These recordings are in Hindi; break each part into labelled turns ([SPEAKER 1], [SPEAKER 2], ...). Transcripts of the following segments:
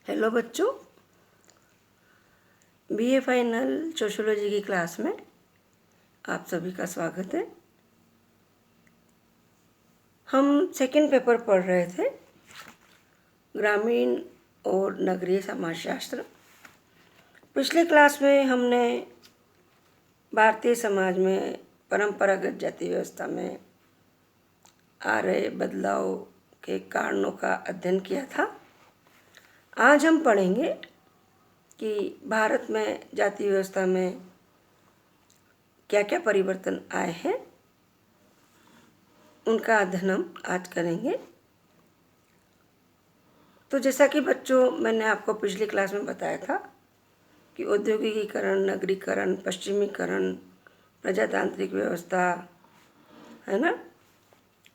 [SPEAKER 1] हेलो बच्चों, बीए फाइनल सोशियोलॉजी की क्लास में आप सभी का स्वागत है। हम सेकंड पेपर पढ़ रहे थे, ग्रामीण और नगरीय समाजशास्त्र। पिछले क्लास में हमने भारतीय समाज में परंपरागत जाति व्यवस्था में आ रहे बदलाव के कारणों का अध्ययन किया था। आज हम पढ़ेंगे कि भारत में जाति व्यवस्था में क्या क्या परिवर्तन आए हैं, उनका अध्ययन हम आज करेंगे। तो जैसा कि बच्चों मैंने आपको पिछली क्लास में बताया था कि औद्योगिकीकरण, नगरीकरण, पश्चिमीकरण, प्रजातांत्रिक व्यवस्था है ना,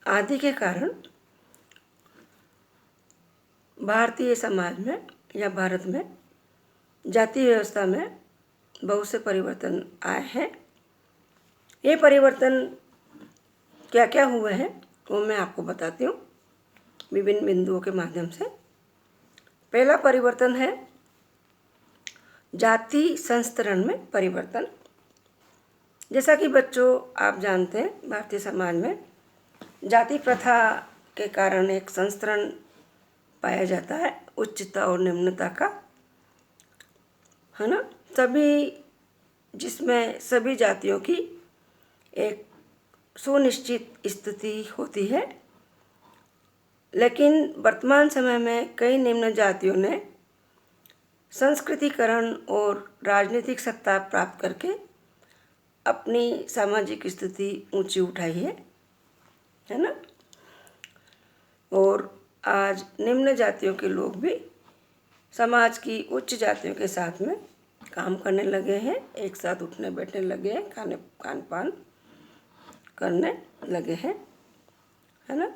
[SPEAKER 1] आदि के कारण भारतीय समाज में या भारत में जाति व्यवस्था में बहुत से परिवर्तन आए हैं। ये परिवर्तन क्या क्या हुए हैं वो मैं आपको बताती हूँ विभिन्न बिंदुओं के माध्यम से। पहला परिवर्तन है जाति संस्तरण में परिवर्तन। जैसा कि बच्चों आप जानते हैं, भारतीय समाज में जाति प्रथा के कारण एक संस्तरण पाया जाता है, उच्चता और निम्नता का, है ना। जिसमें सभी जातियों की एक सुनिश्चित स्थिति होती है, लेकिन वर्तमान समय में कई निम्न जातियों ने संस्कृतिकरण और राजनीतिक सत्ता प्राप्त करके अपनी सामाजिक स्थिति ऊंची उठाई है ना। और आज निम्न जातियों के लोग भी समाज की उच्च जातियों के साथ में काम करने लगे हैं, एक साथ उठने बैठने लगे हैं, खान पान करने लगे हैं, है ना।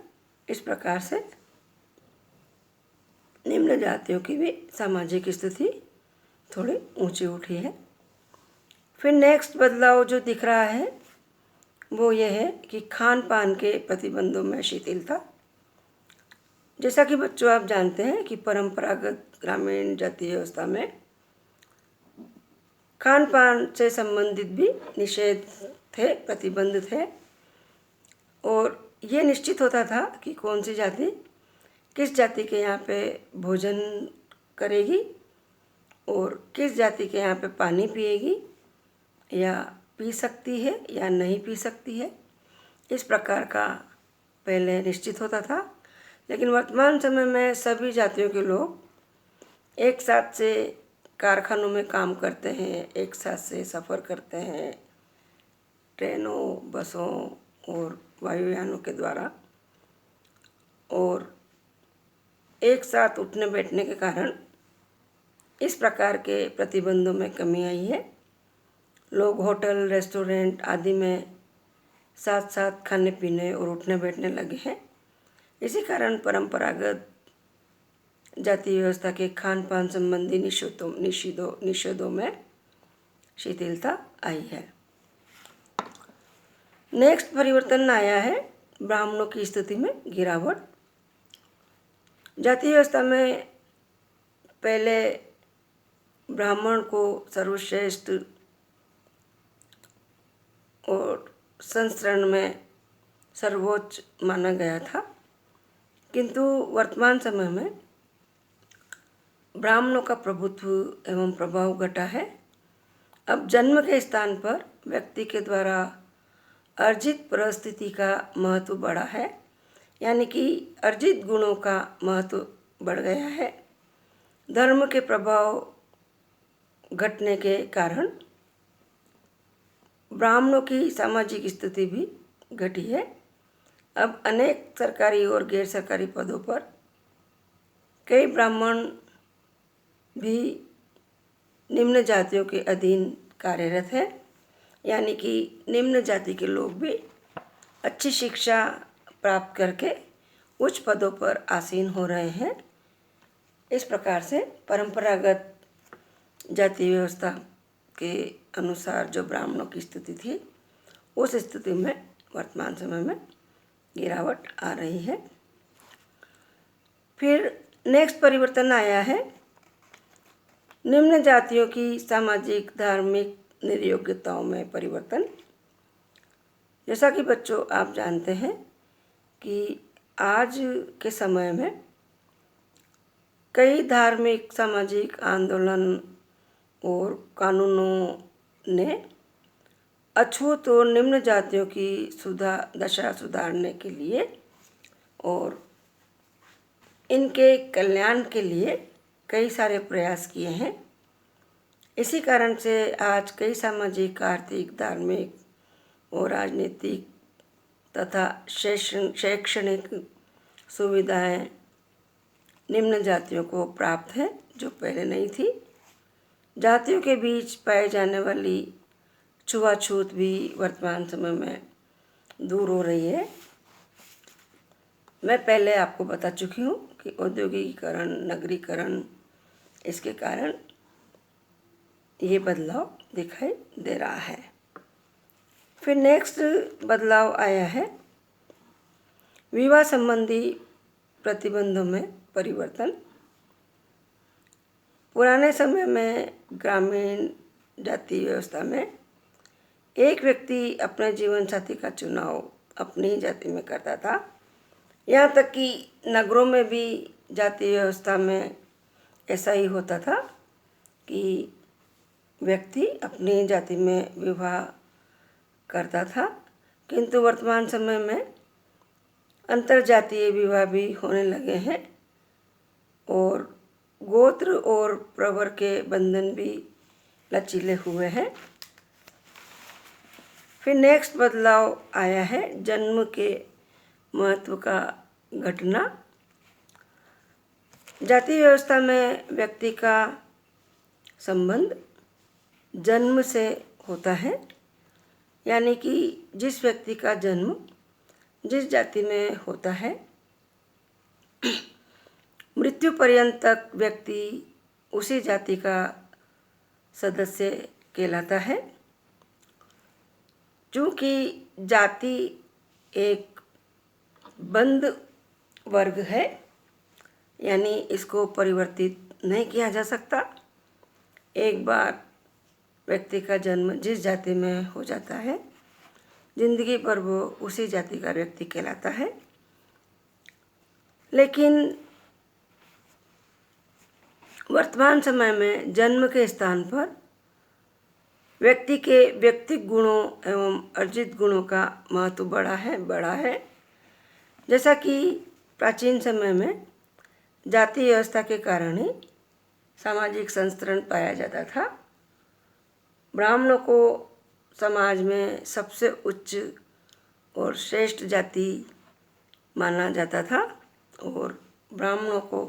[SPEAKER 1] इस प्रकार से निम्न जातियों की भी सामाजिक स्थिति थोड़ी ऊंची उठी है। फिर नेक्स्ट बदलाव जो दिख रहा है वो ये है कि खान पान के प्रतिबंधों में शिथिलता। जैसा कि बच्चों आप जानते हैं कि परंपरागत ग्रामीण जाति व्यवस्था में खान पान से संबंधित भी निषेध थे, प्रतिबंध थे, और ये निश्चित होता था कि कौन सी जाति किस जाति के यहाँ पे भोजन करेगी और किस जाति के यहाँ पे पानी पिएगी या पी सकती है या नहीं पी सकती है। इस प्रकार का पहले निश्चित होता था, लेकिन वर्तमान समय में सभी जातियों के लोग एक साथ से कारखानों में काम करते हैं, एक साथ से सफ़र करते हैं ट्रेनों, बसों और वायुयानों के द्वारा, और एक साथ उठने बैठने के कारण इस प्रकार के प्रतिबंधों में कमी आई है। लोग होटल, रेस्टोरेंट आदि में साथ साथ खाने पीने और उठने बैठने लगे हैं। इसी कारण परंपरागत जाति व्यवस्था के खान पान संबंधी निषेधों में शिथिलता आई है। नेक्स्ट परिवर्तन आया है ब्राह्मणों की स्थिति में गिरावट। जाति व्यवस्था में पहले ब्राह्मण को सर्वश्रेष्ठ और संस्करण में सर्वोच्च माना गया था, किंतु वर्तमान समय में ब्राह्मणों का प्रभुत्व एवं प्रभाव घटा है। अब जन्म के स्थान पर व्यक्ति के द्वारा अर्जित परिस्थिति का महत्व बढ़ा है, यानी कि अर्जित गुणों का महत्व बढ़ गया है। धर्म के प्रभाव घटने के कारण ब्राह्मणों की सामाजिक स्थिति भी घटी है। अब अनेक सरकारी और गैर सरकारी पदों पर कई ब्राह्मण भी निम्न जातियों के अधीन कार्यरत है, यानी कि निम्न जाति के लोग भी अच्छी शिक्षा प्राप्त करके उच्च पदों पर आसीन हो रहे हैं। इस प्रकार से परंपरागत जाति व्यवस्था के अनुसार जो ब्राह्मणों की स्थिति थी, उस स्थिति में वर्तमान समय में गिरावट आ रही है। फिर नेक्स्ट परिवर्तन आया है निम्न जातियों की सामाजिक धार्मिक निर्योग्यताओं में परिवर्तन। जैसा कि बच्चों आप जानते हैं कि आज के समय में कई धार्मिक सामाजिक आंदोलन और कानूनों ने अछूत और निम्न जातियों की दशा सुधारने के लिए और इनके कल्याण के लिए कई सारे प्रयास किए हैं। इसी कारण से आज कई सामाजिक, आर्थिक, धार्मिक और राजनीतिक तथा शैक्षणिक सुविधाएं निम्न जातियों को प्राप्त है, जो पहले नहीं थी। जातियों के बीच पाए जाने वाली छुआछूत भी वर्तमान समय में दूर हो रही है। मैं पहले आपको बता चुकी हूँ कि औद्योगिकीकरण, नगरीकरण, इसके कारण ये बदलाव दिखाई दे रहा है। फिर नेक्स्ट बदलाव आया है विवाह संबंधी प्रतिबंधों में परिवर्तन। पुराने समय में ग्रामीण जाति व्यवस्था में एक व्यक्ति अपने जीवन साथी का चुनाव अपनी ही जाति में करता था। यहाँ तक कि नगरों में भी जाति व्यवस्था में ऐसा ही होता था कि व्यक्ति अपनी जाति में विवाह करता था। किंतु वर्तमान समय में अंतरजातीय विवाह भी होने लगे हैं और गोत्र और प्रवर के बंधन भी लचीले हुए हैं। फिर नेक्स्ट बदलाव आया है जन्म के महत्व का घटना। जाति व्यवस्था में व्यक्ति का संबंध जन्म से होता है, यानी कि जिस व्यक्ति का जन्म जिस जाति में होता है, मृत्यु पर्यंत तक व्यक्ति उसी जाति का सदस्य कहलाता है। चूँकि जाति एक बंद वर्ग है, यानी इसको परिवर्तित नहीं किया जा सकता। एक बार व्यक्ति का जन्म जिस जाति में हो जाता है, जिंदगी भर वो उसी जाति का व्यक्ति कहलाता है। लेकिन वर्तमान समय में जन्म के स्थान पर व्यक्ति के व्यक्तिगत गुणों एवं अर्जित गुणों का महत्व बढ़ा है। जैसा कि प्राचीन समय में जाति व्यवस्था के कारण ही सामाजिक संस्तरण पाया जाता था। ब्राह्मणों को समाज में सबसे उच्च और श्रेष्ठ जाति माना जाता था और ब्राह्मणों को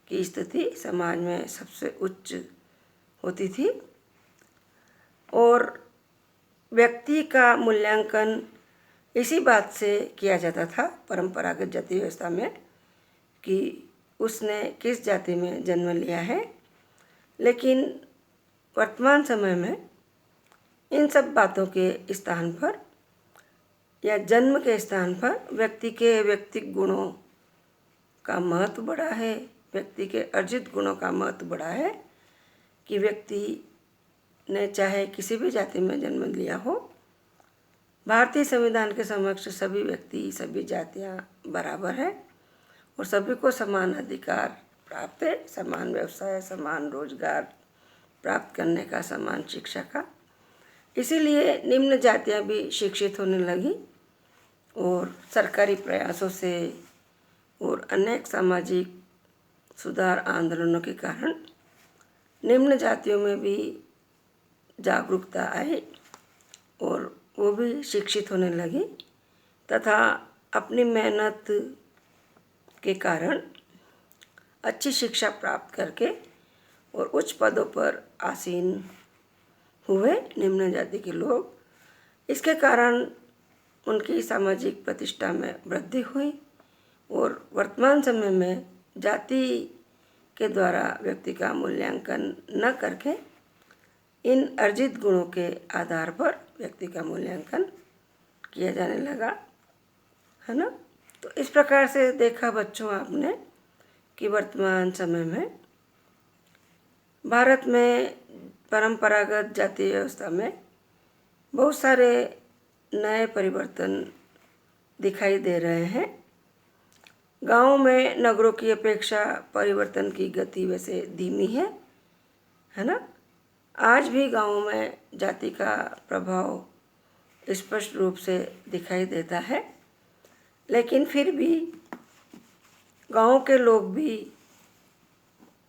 [SPEAKER 1] की स्थिति समाज में सबसे उच्च होती थी। और व्यक्ति का मूल्यांकन इसी बात से किया जाता था परंपरागत जाति व्यवस्था में कि उसने किस जाति में जन्म लिया है। लेकिन वर्तमान समय में इन सब बातों के स्थान पर या जन्म के स्थान पर व्यक्ति के व्यक्तिगत गुणों का महत्व बढ़ा है, व्यक्ति के अर्जित गुणों का महत्व बढ़ा है कि व्यक्ति ने चाहे किसी भी जाति में जन्म लिया हो, भारतीय संविधान के समक्ष सभी व्यक्ति, सभी जातियां बराबर है और सभी को समान अधिकार प्राप्त है, समान व्यवसाय, समान रोजगार प्राप्त करने का, समान शिक्षा का। इसीलिए निम्न जातियां भी शिक्षित होने लगी और सरकारी प्रयासों से और अनेक सामाजिक सुधार आंदोलनों के कारण निम्न जातियों में भी जागरूकता आई और वो भी शिक्षित होने लगी तथा अपनी मेहनत के कारण अच्छी शिक्षा प्राप्त करके और उच्च पदों पर आसीन हुए निम्न जाति के लोग। इसके कारण उनकी सामाजिक प्रतिष्ठा में वृद्धि हुई और वर्तमान समय में जाति के द्वारा व्यक्ति का मूल्यांकन न करके इन अर्जित गुणों के आधार पर व्यक्ति का मूल्यांकन किया जाने लगा, है ना। तो इस प्रकार से देखा बच्चों आपने कि वर्तमान समय में भारत में परंपरागत जाति व्यवस्था में बहुत सारे नए परिवर्तन दिखाई दे रहे हैं। गांव में नगरों की अपेक्षा परिवर्तन की गति वैसे धीमी है ना। आज भी गांवों में जाति का प्रभाव स्पष्ट रूप से दिखाई देता है, लेकिन फिर भी गांव के लोग भी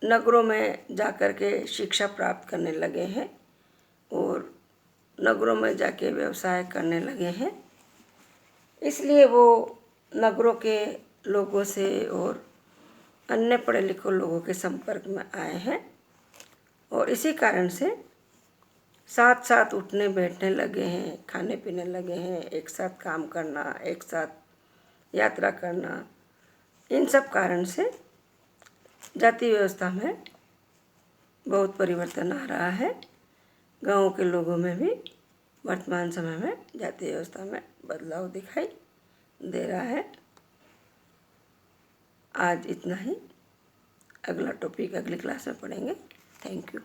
[SPEAKER 1] नगरों में जाकर के शिक्षा प्राप्त करने लगे हैं और नगरों में जाके व्यवसाय करने लगे हैं। इसलिए वो नगरों के लोगों से और अन्य पढ़े लिखे लोगों के संपर्क में आए हैं और इसी कारण से साथ साथ उठने बैठने लगे हैं, खाने पीने लगे हैं, एक साथ काम करना, एक साथ यात्रा करना। इन सब कारण से जाति व्यवस्था में बहुत परिवर्तन आ रहा है। गाँव के लोगों में भी वर्तमान समय में जाति व्यवस्था में बदलाव दिखाई दे रहा है। आज इतना ही, अगला टॉपिक अगली क्लास में पढ़ेंगे। Thank you.